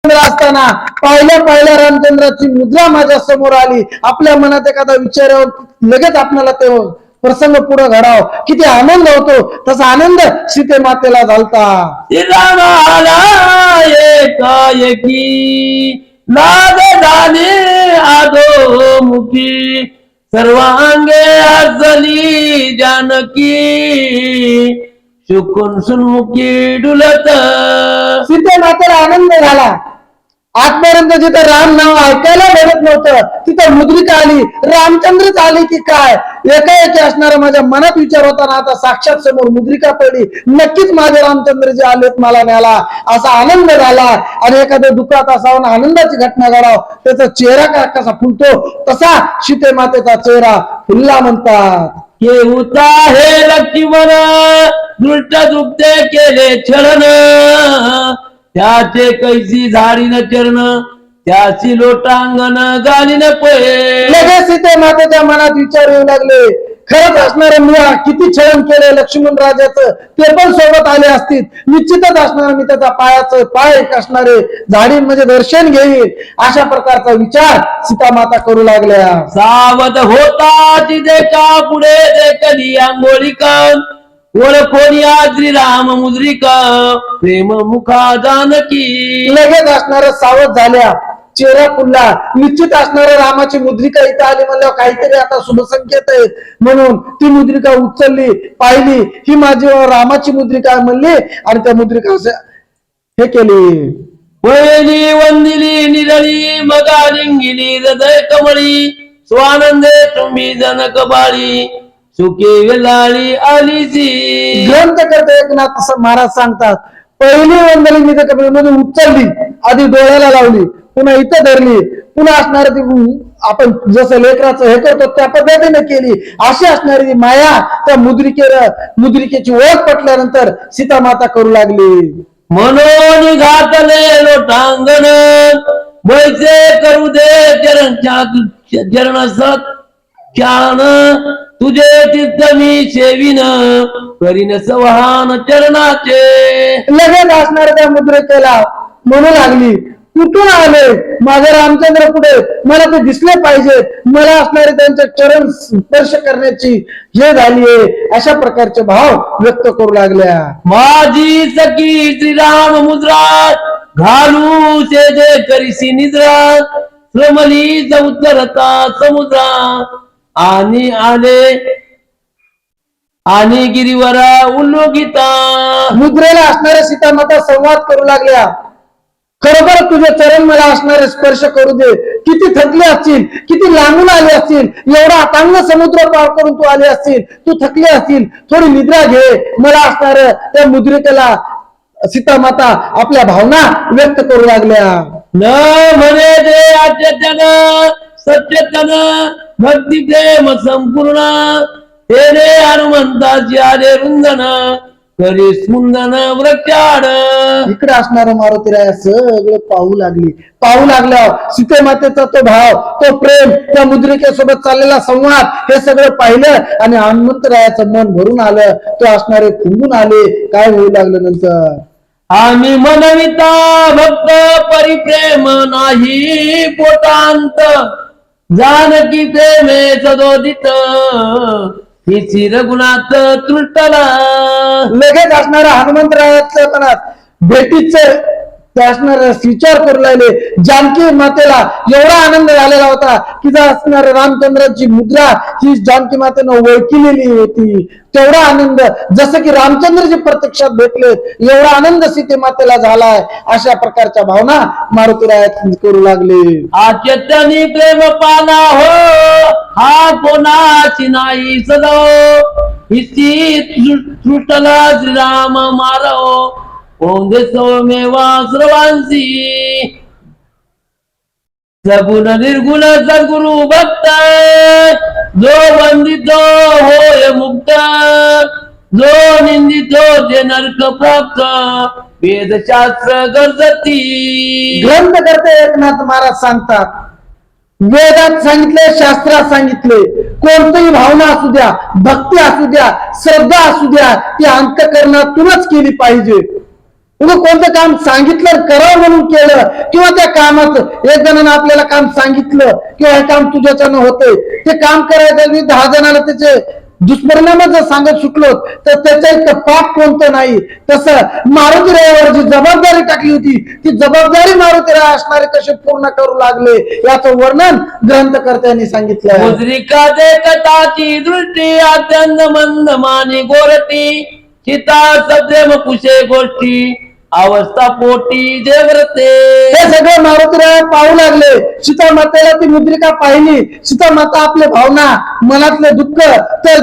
असताना पहिल्या रामचंद्राची मुद्रा माझ्या समोर आली. आपल्या मनात एखादा विचार लगेच आपल्याला ते प्रसंग पुढे घडाव, किती आनंद होतो. तसा आनंद सीते मातेला झालता. रामाला एकाएकी लाग झाली आदोमुखी, सर्वांगे हसली जानकी, शुकून सुनमुखी डुलत. सीते मातेला आनंद झाला. आजपर्यंत जिथे राम नाव ऐकायला भेटत नव्हतं तिथं मुद्रिका आली, रामचंद्रच आली की काय एकाएकी असणारा माझ्या मनात विचार होता ना, आता साक्षात समोर मुद्रिका पडली. नक्कीच माझे रामचंद्र जे आलेत मला न्याला, असा आनंद झाला. आणि एखाद्या दुःखात असावं आनंदाची घटना घडाव, त्याचा चेहरा कसा फुलतो तसा सीते मातेचा चेहरा फुलला म्हणतात. हे होता हे लक्ष्मण दृष्ट दुःखते केले छळन, त्याचे कैसी झाडीन चरण, त्याची लोटांगण गालीन पळे. लगेच सीते मातेच्या मनात विचार येऊ लागले, खरंच असणारे मी किती छळन केले लक्ष्मण राजाचं, ते पण सोबत आले असतील. निश्चितच असणार मी त्याचा पायाचं पाय असणारे झाडी म्हणजे दर्शन घेईल, अशा प्रकारचा विचार सीता माता करू लागल्या. सावध होता तिथे का पुढे देखली आंघोळीका, ओळखोनी श्रीराम मुद्रिका, प्रेम मुखा जानकी. लगेच असणाऱ्या सावध झाल्या, चेहरा फुलला. निश्चित असणाऱ्या रामाची मुद्रिका इथं आली म्हणल्यावर काहीतरी आता शुभ संकेत आहेत. म्हणून ती मुद्रिका उचलली, पाहिली, ही माझी रामाची मुद्रिका म्हणली आणि त्या मुद्रिका हे केली. पहिली वंदिली निरळी, मगा लिंगिली हृदय कमळी, स्वानंदे तुम्ही जनक बाळी, सुखी वेलाळी आलीची. ग्रंथ करते एकनाथ महाराज सांगतात, पहिली वंदली मी मध्ये उचलली, आधी डोळ्याला लावली, पुन्हा इथं धरली, पुन्हा असणारी ती आपण जसं लेकराचं हे करतो त्या पद्धतीने केली. अशी असणारी माया त्या मुद्रिकेची ओळख पटल्यानंतर सीता माता करू लागली. म्हणून घातले लोटांगण, वैसे करू दे चरण सत छान, तुझे तीर्थ मी सेविन, करीन सवहान चरणाचे. लगेच असणाऱ्या त्या मुद्रिकेला म्हणू लागली, कुठून आले माझे रामचंद्र पुढे, मला ते दिसले पाहिजेत, मला असणारे त्यांचे चरण स्पर्श करण्याची हे झालीये, अशा प्रकारचे भाव व्यक्त करू लागल्या. माझी सखी श्रीराम मुद्रा, घालू से जे करीसी निद्रा, श्रमली उतरता समुद्रा, आणि आले आणि गिरीवरा उल्लोकिता. मुद्रेला असणाऱ्या सीता माता संवाद करू लागल्या, खरोखर तुझे चरण मला असणारे स्पर्श करू दे. किती थकले असतील, किती लांबून आले असतील, एवढा अथांग समुद्र पार करून तू आले असतील, तू थकले असतील, थोडी निद्रा घे. मला असणाऱ्या त्या मुद्रिकेला सीता माता आपल्या भावना व्यक्त करू लागल्या. न म्हणे जे अचेतन सचेतन, भक्ती प्रेम संपूर्ण, तेरे हनुमंताची आले रुंदन, करी स्मुंदन वृक्षाड. इकडे असणारं मारुतीराया सगळं पाहू लागल्यावर सीते मातेचा तो भाव, तो प्रेम, त्या मुद्रिकेसोबत चाललेला संवाद हे सगळं पाहिलं आणि हनुमंतरायाचं मन भरून आलं. तो असणारे फुंबून आले. काय होऊ लागलं नंतर, आम्ही मनविता भक्त परिप्रेम नाही पोटांत, जानकी प्रेमे सदोदित, ही रघुनाथ तृष्टला. लगेच असणाऱ्या हनुमंतरायाच्या मनात भेटीचे असणारे विचार करू लागले. जानकी मातेला एवढा आनंद झालेला होता की जर असणाऱ्या रामचंद्राची मुद्रा ही जानकी मातेनं ओळखलेली होती, तेवढा आनंद जसं की रामचंद्रजी प्रत्यक्षात भेटले एवढा आनंद सीते मातेला झालाय. अशा प्रकारच्या भावना मारुतीराया करू लागले. आचेतनी प्रेम पाना हो, हा कोणाची नाही सदो, इसी सृष्टला श्रीराम मारो, ओंदे सौमेवा सर्वांसी, सगुण निर्गुण सद्गुरु भक्त, जो वंदितो होय मुक्त, जो निंदितो ते नरक प्राप्त, वेदशास्त्र गरजती. ग्रंथ करते एकनाथ महाराज सांगतात, वेदात सांगितले, शास्त्रात सांगितले, कोणतीही भावना असू द्या, भक्ती असू द्या, श्रद्धा असू द्या, ती अंतःकरणातूनच केली पाहिजे. उगं कोणतं काम सांगितलं करावं म्हणून केलं, किंवा त्या कामाचं एक जणांना आपल्याला काम सांगितलं किंवा हे काम तुझ्याच्यानं होतंय, ते काम करायचं मी 10 जणांना त्याचे दुष्परिणाम जर सांगत सुटलो तर त्याच्या इतकं पाप कोणतं नाही. तसं मारुतीरायावर जी जबाबदारी टाकली होती ती जबाबदारी मारुतीराय असणारे कसे पूर्ण करू लागले याचं वर्णन ग्रंथकर्त्यांनी सांगितलं. मुद्रिका देखताची दृष्टी अत्यंत मंद मानी गोरटी चिता सप्रेम कुशे गोष्टी अवस्था पोटी जेवरते. हे सगळं मारुतीराय पाहू लागले. सीता मातेला ती मुद्रिका पाहिली. सीता माता आपले भावना मनातले दुःख त्या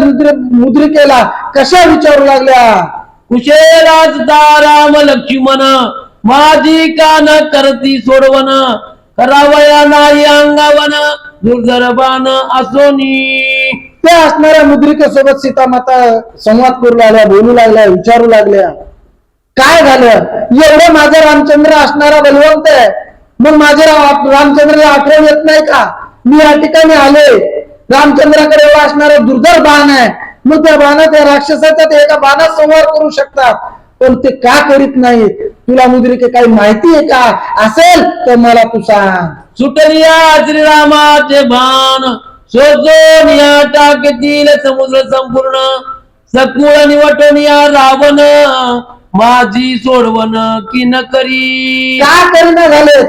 मुद्रिकेला कशा विचारू लागल्या. कुशेलाच राम लक्ष्मण माझी कान करती सोडवण करावया नाही अंगावन दुर्धरबान असोनी. त्या असणाऱ्या मुद्रिकेसोबत सीता माता संवाद करू लागल्या, बोलू लागल्या, विचारू लागल्या. काय झालं, एवढं माझा रामचंद्र असणारा बलवंत आहे, मग माझे रामचंद्राला आठवण येत नाही का? मी या ठिकाणी आले, रामचंद्राकडे एवढा असणारा दुर्धर बाण आहे, मग त्या बाणात त्या राक्षसाचा ते एका बाणात संवार करू शकतात, पण ते का करीत नाही? तुला मुद्रिके काही माहिती आहे का? असेल तर मला तू सांग. सुटनिया श्रीरामाचे बाण सोजोनिया टाकतील समुद्र संपूर्ण सकुळ निवटनिया रावण माझी सोडवण की न करी. का करीना झालेत?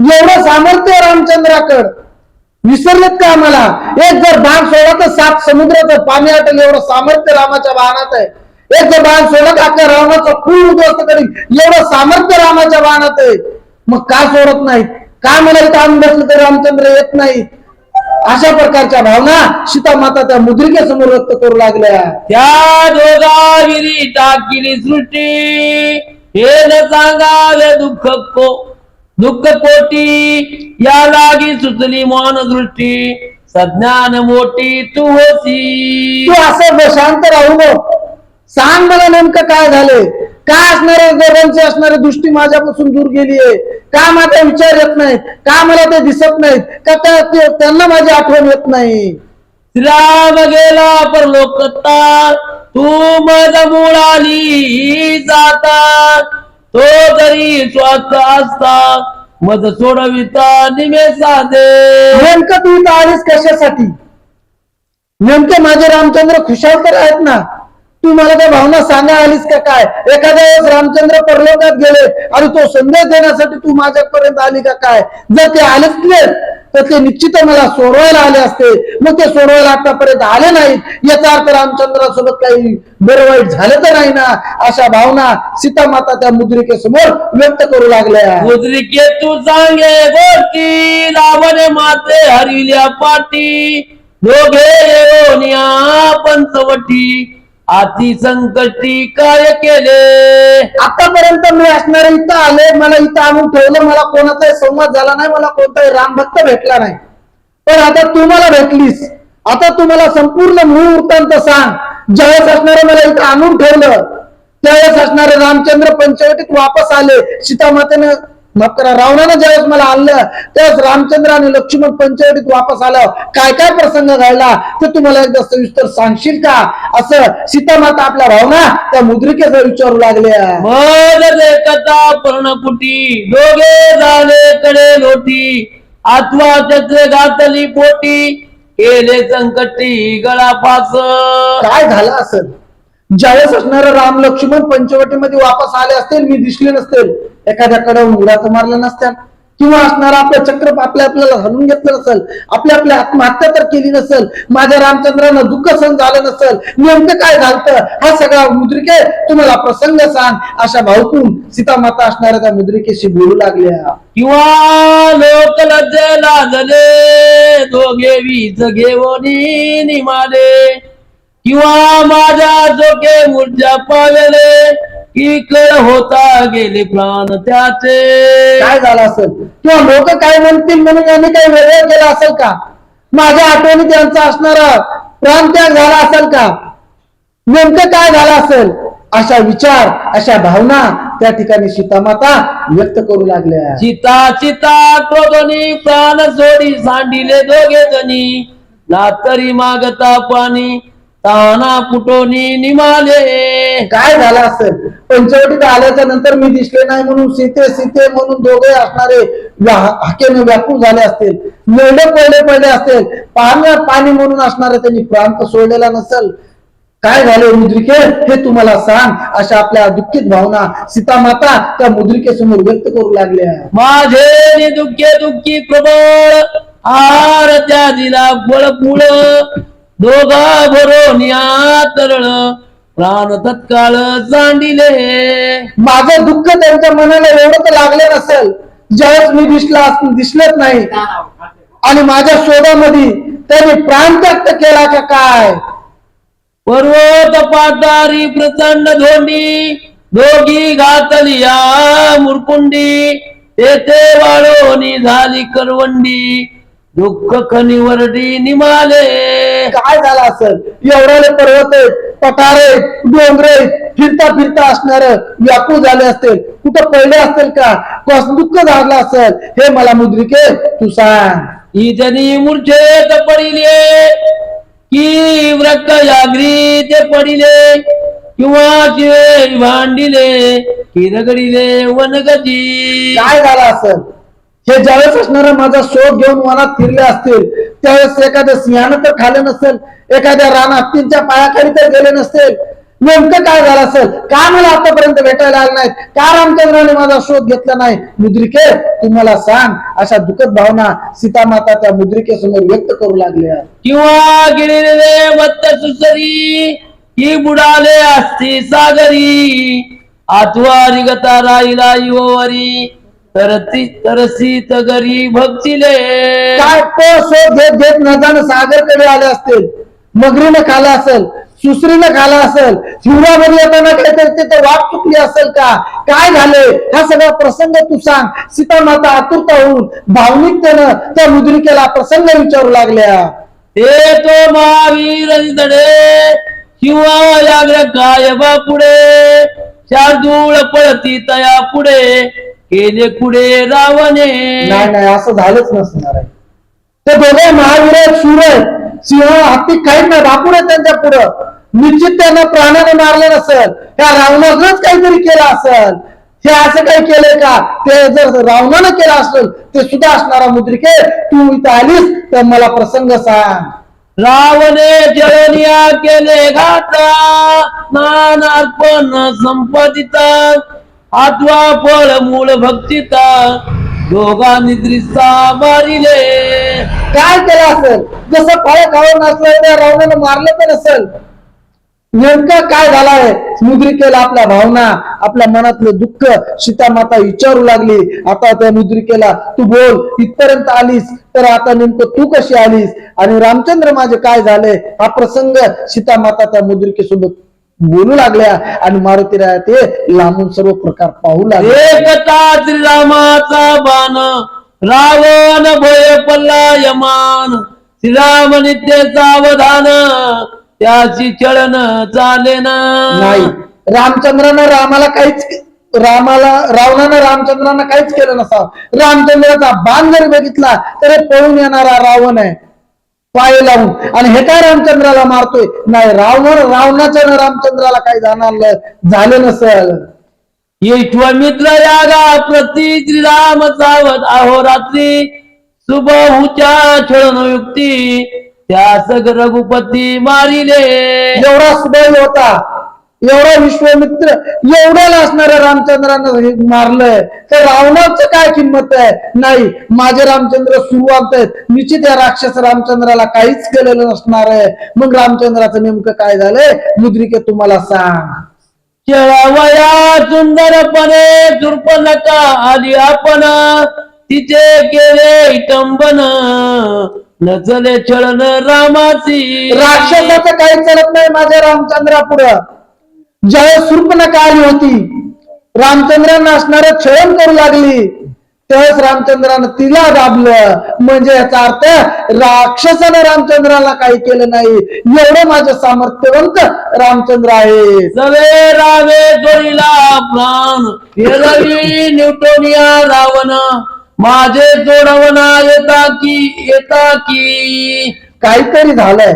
एवढं सामर्थ्य रामचंद्राकड विसरलेत का मला? एक जर बाण सोडला तर 7 समुद्राचं पाणी आटल एवढं सामर्थ्य रामाच्या बाणात आहे. एक जर बाण सोडला तर अख्या रावणाचं फुल उद्ध्वस्त करील एवढं सामर्थ्य रामाच्या बाणात आहे. मग का सोडत नाहीत? का मला इथं आणून बसलं तर रामचंद्र येत नाही? अशा प्रकारच्या भावना सीता माता त्या मुद्रिकेसमोर व्यक्त करू लागल्या. त्या दोघाविरी टाकिली सृष्टी हे न सांगावे दुःख कोटी या लागी सुचली मौन दृष्टी सज्ञान मोठी तू होती. तू असं शांत राहू नको, सांग मला नेमकं काय झाले? का असणारे दोघांची असणारी दृष्टी माझ्यापासून दूर गेली आहे? का माझा विचार येत नाहीत? का मला ते दिसत नाहीत? का त्यांना माझी आठवण येत नाही? राम गेला परलोकता तू मज मुळाली जाता तो जरी स्वस्त असता मज सोडविता निमे साधे. नेमकं तू इथं आलीस कशासाठी? नेमके माझे रामचंद्र खुशाल तर आहेत ना? तू मला त्या भावना सांगा आलीस का काय? एखाद्या वेळेस रामचंद्र परलोकात गेले आणि तो संदेश देण्यासाठी तू माझ्यापर्यंत आली का काय? जर ते आलेच तर ते निश्चित मला सोडवायला आले असते. मग ते सोडवायला आतापर्यंत आले नाहीत याचा अर्थ रामचंद्रासोबत काही बरं वाईट झालं तर नाही ना? अशा भावना सीता माता त्या मुद्रिकेसमोर व्यक्त करू लागल्या. मुद्रिके तू सांगे गोष्टी रावण माते हरविल्या पाठी दोघे येऊनिया पंचवटी अति संकटी काय केले. आतापर्यंत मी असणारे इथं आले, मला इथं आणून ठेवलं, मला कोणाचाही संवाद झाला नाही, मला कोणताही रामभक्त भेटला नाही. पण आता तू मला भेटलीस, आता तू मला संपूर्ण मूळ वृत्तांत सांग. ज्यावेळेस असणारे मला इथं आणून ठेवलं त्यावेळेस असणारे रामचंद्र पंचवटीत वापस आले, सीता मातेने माफ करा रावणानं ज्यावेळेस मला आणलं त्यावेळेस रामचंद्र आणि लक्ष्मण पंचवटीत वापस आल्यावर काय काय प्रसंग घडला ते तुम्हाला एकदा सविस्तर सांगशील का? असं सीता माता आपल्या भावना त्या मुद्रिकेचा विचारू लागल्या. मग कथा पर्णकुटी दोघे झाले कडे लोटी आत्मा चक्र घातली पोटी केले संकटी गळा फास. काय झालं असेल? ज्यावेळेस असणारे राम लक्ष्मण पंचवटीमध्ये वापस आले असतील, मी दिसले नसतील, एखाद्याकडे उडा तर मारला नसत्या, किंवा असणारा आपलं चक्र आपल्याला हरून घेतलं नसेल, आपल्या आत्महत्या तर केली नसेल, माझ्या रामचंद्रानं दुःख सहन झालं नसेल, नेमकं काय झालं? हा सगळा मुद्रिके तुम्हाला प्रसंग सांग. अशा भावकून सीता माता असणाऱ्या त्या मुद्रिकेशी बोलू लागल्या. किंवा लोक लज्जेला झाले दोघे वीज घेऊन निमाले किंवा माझ्या डोके मूर्जा पावले इकड होता गेले प्राण त्याचे. काय झालं असेल? किंवा लोक काय म्हणतील म्हणून यांनी काही वेगळं केलं असेल का? माझ्या आठवणी त्यांचा असणारा प्राणत्याग झाला असेल का? नेमकं काय झालं असेल? अशा विचार, अशा भावना त्या ठिकाणी सीतामाता व्यक्त करू लागल्या. चिता चिता क्रोधनी प्राण सोडी सांडिले दोघे जणी लातरी मागता पाणी ताना फुटोनी निमाले. काय झालं असेल? पंचवटीत आल्याच्या नंतर मी दिसले नाही म्हणून सीते सीते म्हणून दोघे असणारे हाकेने व्याकुळ झाले असतील, मेढे पडले असतील, पाणी म्हणून असणारे त्यांनी प्रांत सोडलेला नसेल. काय झाले मुद्रिके हे तुम्हाला सांग. अशा आपल्या दुःखित भावना सीता माता त्या मुद्रिकेसमोर व्यक्त करू लागल्या. माझे दुःखे दुःखी प्रबळ आहार त्या दिला फळफुळ. दोघा भरोनिया तरळ प्राण तत्काळ सांडिले. माझं दुःख त्यांच्या मनाला एवढं तर लागले नसेल ज्यावेळेस मी दिसलेच नाही आणि माझ्या शोधामध्ये त्यांनी प्राण त्यक्त केला का काय? पर्वत पातारी प्रचंड धोंडी दोघी घातलिया मुरकुंडी. तेथे वाळोनी झाली करवंडी दुःख खनिवरडी निमाले. काय झालं असेल? एवढे पर्वत आहेत, पठार आहेत, डोंगर आहेत, फिरता फिरता असणार व्याकुळ झाले असतील, कुठं पडले असतील का? कसं दुःख झालं असेल हे मला मुद्रिके तू सांग. इजनी मूर्छेत पडिले की व्रत जागरी ते पडिले किंवा शिवे भांडिले की रगडिले वनगती. काय झालं असेल? हे ज्यावेळेस असणार माझा शोध घेऊन वनात फिरले असतील त्यावेळेस एखाद्या सिंहानं तर खाल्लं नसेल, एखाद्या रानहत्तींच्या पायाखाली तर गेले नसतील. नेमकं काय झालं असेल? का मला आतापर्यंत भेटायला आले नाहीत? का रामचंद्राने माझा शोध घेतला नाही? मुद्रिके तुम्हाला सांग. अशा दुःखद भावना सीता माता त्या मुद्रिकेसमोर व्यक्त करू लागल्या. किंवा गिळले वत्त सुसरी की बुडाले असती सागरी. आतवारी गता राहिला युवरी तरसी तगरी भक्तिले. काय तो शोध घेत घेत नजाने सागरकडे आले असतील, मगरीनं खाला असेल, सुसरीनं खाला असेल, हिवरामध्ये येताना काहीतरी तिथे वाट चुकली असेल का? काय झाले हा सगळा प्रसंग तू सांग. सीता माता आतुरता होऊन भावनिकतेनं त्या मुद्रिकेला प्रसंग विचारू लागल्या. ते तो महावीर दडे किंवा व्याघ्र काय बा पुढे शार्दूळ पळती तया पुढे केले पुढे रावणे. नाही नाही असं झालंच नसणार आहे. ते दोघे महावीर आहेत, शूर आहेत, सिंह हत्ती काहीच नाही, बापूर आहेत त्यांच्या पुढं. निश्चित त्यांना प्राण्याने मारले नसेल, त्या रावणानंच काहीतरी केलं असेल. हे असं काही केलंय का? ते जर रावणानं केलं असेल ते सुद्धा असणारा मुद्रिके तू इथं आलीस तर मला प्रसंग सांग. रावणे जळनिया केले घाता नानार्पण संपदिता आत्वा फळ मूळ भक्तिता दोघा निद्रिस्ता मारिले. काय केलं असेल? जसं फळ खाऊन नसलं त्या रावणानं मारलं तर नसेल. नेमकं काय झालंय? मुद्रिकेला आपल्या भावना आपल्या मनातलं दुःख सीता माता विचारू लागली. आता त्या मुद्रिकेला तू बोल, इथपर्यंत आलीस तर आता नेमकं तू कशी आलीस आणि रामचंद्र माझे काय झाले हा प्रसंग सीता माता त्या मुद्रिकेसोबत बोलू लागल्या आणि मारुतीराया ते लांबून सर्व प्रकार पाहू लागले. एकता श्रीरामाचा बाण रावण भय पल्ला यमान श्रीराम नित्य सावधान त्याची चलन चाले नाही. रामचंद्रानं रावणानं रामचंद्रांना काहीच केलं नसावं. रामचंद्राचा बाण जरी बघितला तरी पळून येणारा रावण आहे पाय लावून. आणि हे काय रामचंद्राला मारतोय? नाही, रावणाच्या रामचंद्राला काही झालं नसेल. विश्वामित्र यागा प्रति श्रीराम सावध अहोरात्री सुबहुच्या छळन युक्ती त्या सग रघुपती मारिले. एवढा सुदैव होता, एवढा विश्वामित्र एवढ्याला असणाऱ्या रामचंद्रानं मारलंय तर रावणाचं काय किंमत आहे? नाही, माझे रामचंद्र सुरुवात आहेत. निश्चित या राक्षस रामचंद्राला काहीच केलेलं नसणार आहे. मग रामचंद्राचं नेमकं काय झालंय मुद्रिके तुम्हाला सांग. चळवया सुंदरपणे चुरपणका आली आपण तिचे केले इटंबन नचले छळन रामाची. राक्षसाचं काही चालत नाही माझ्या रामचंद्रा पुढं. ज्यावेळेस शूर्पणखा आली होती, रामचंद्रांना असणारं छळन करू लागली, त्यावेळेस रामचंद्रानं तिला दाबलं. म्हणजे याचा अर्थ राक्षसानं रामचंद्राला काही केलं नाही. एवढं माझं सामर्थ्यवंत रामचंद्र आहे. सवे रावे जोडीला प्राण रवी न्यूटोनिया रावण माझे जोडवना येता की काहीतरी झालंय.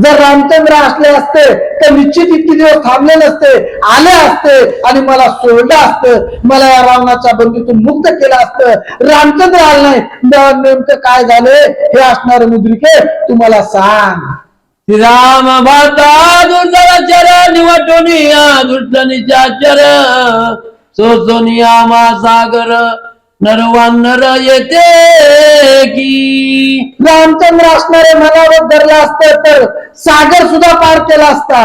जर रामचंद्र असले असते तर निश्चित इतके दिवस थांबले नसते, आले असते आणि मला सोडलं असतं, मला या रावणाच्या बंदीतून मुक्त केलं असतं. रामचंद्र आले नाही, नेमकं काय झालंय हे असणार मुद्रिके तुम्हाला सांग. श्रीराम भाता दुर्धराचर निवटोनिया दुष्टनिचाचर सोसोनिया महासागर नरवानर येते की. रामचंद्र असणारे मनावर धरला असतं तर सागर सुद्धा पार केला असता,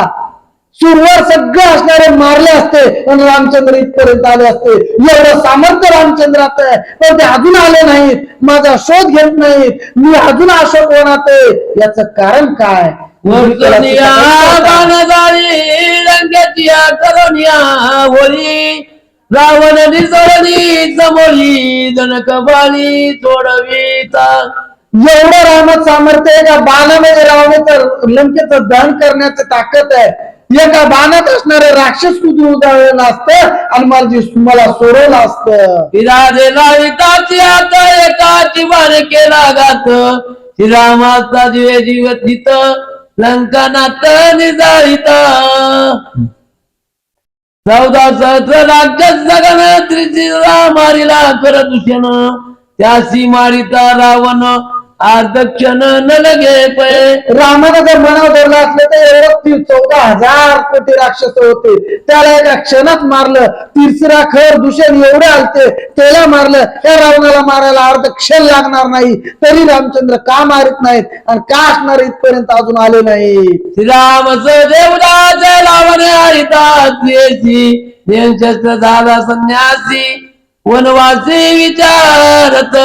सुरवर सगळे असणारे मारले असते आणि रामचंद्र इथपर्यंत आले असते. एवढं सामर्थ्य रामचंद्रात आहे, पण ते अजून आले नाहीत, माझा शोध घेत नाहीत, मी अजून अशोकवनात आहे. याचं कारण काय? वर्तनिया बाणजाळी रंगेतिया करोनिया होरी रावण निसरणी समोरी जनक बाली सोडविता. एवढं रामात सामर्थ्य आहे का बाणामध्ये रावणाचं लंकेचं दहन करण्याची ताकद आहे. एका बाणात असणारे राक्षस कुठून उदाहरण असतं आणि मला सोडवलं असतं. विराजे लाविताची आता एकाची बाण केला गात श्रीरामाचा जीवे जीवतीत लंकनात निजाळीत. 14 सहस्र राक्षस जगन त्रिशिरा मारिला कर दूषण त्यासी मारिता रावण आज दक्षिण न लगे पै. रामाला जर मनावर धरलं असलं तर एवढं 14,000 कोटी राक्षस होते, त्याला एका क्षणात मारलं. तिसरा खर दूषण एवढे आलते, त्याला मारलं. त्या रावणाला मारायला अर्ध क्षण लागणार नाही, तरी रामचंद्र का मारित नाहीत आणि का असणार इथपर्यंत अजून आले नाही. श्रीराम देवदास रावण हरिता शस्त्र झाला संन्यासी वनवासी विचारत.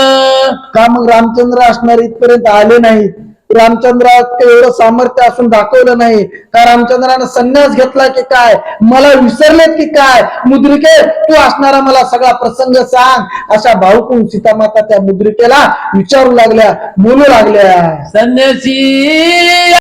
का मग रामचंद्र असणार इथपर्यंत आले नाहीत? रामचंद्रात एवढं सामर्थ्य असून दाखवलं नाही का? रामचंद्रानं संन्यास घेतला की काय? मला विसरलेत की काय? मुद्रिके तू असणारा मला सगळा प्रसंग सांग. अशा भाऊकून सीतामाता त्या मुद्रिकेला विचारू लागल्या, बोलू लागल्या. संन्यासी